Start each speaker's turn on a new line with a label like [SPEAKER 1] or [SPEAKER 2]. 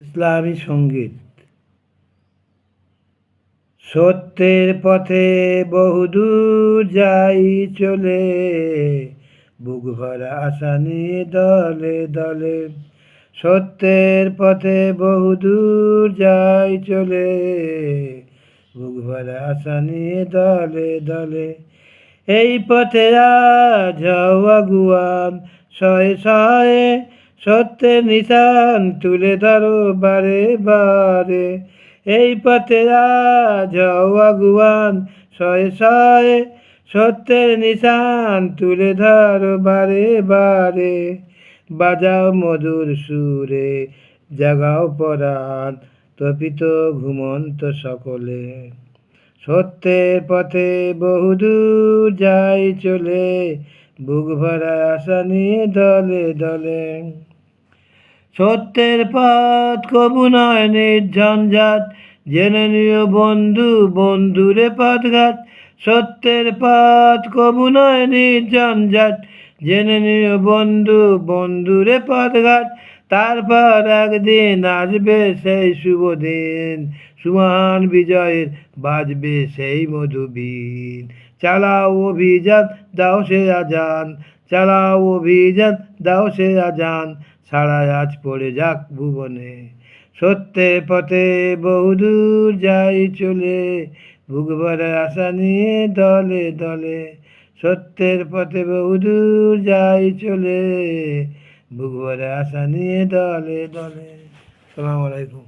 [SPEAKER 1] ইসলামী সঙ্গীত। সত্যের পথে বহুদূর যাই চলে, বুক ভরা আশা নিয়ে দলে দলে। সত্যের পথে বহুদূর যাই চলে, বুক ভরা আশা নিয়ে দলে দলে। এই পথে আজ হও আগুয়ান, শয়ে শয়ে সত্যের নিশান তুলে ধরো বারে বারে। এই পথে আজ হও আগুয়ান, শয়ে শয়ে সত্যের নিশান তুলে ধরো বারে বারে। বাজাও মধুর সুরে, জাগাও পরাণ, তপিত ঘুমন্ত সকলে। সত্যের পথে বহুদূর যাই চলে, বুক ভরা আশা নিয়ে দলে দলে। সত্যের পথ কবু নয় নির্ঝঞ্ঝাট, জেনে নিও বন্ধু বন্ধুরে পথঘাট। সত্যের পথ কবু নয় নির্ঝঞ্ঝাট, জেনে নিও বন্ধু বন্ধুরে পথঘাট। তারপর একদিন আসবে সেই শুভ দিন, সুমহান বিজয়ের বাজবে সেই মধুবীণ। চালাও অভিযান দাও সে আজান, চালাও অভিযান দাও সে আজান, সাড়ায় আজ পড়ে যাক ভুবনে। সত্যের পথে বহুদূর যাই চলে, বুক ভরা আশা নিয়ে দলে দলে। সত্যের পথে বহুদূর যাই চলে, বুক ভরা আশা নিয়ে দলে দলে। আসসালামু আলাইকুম।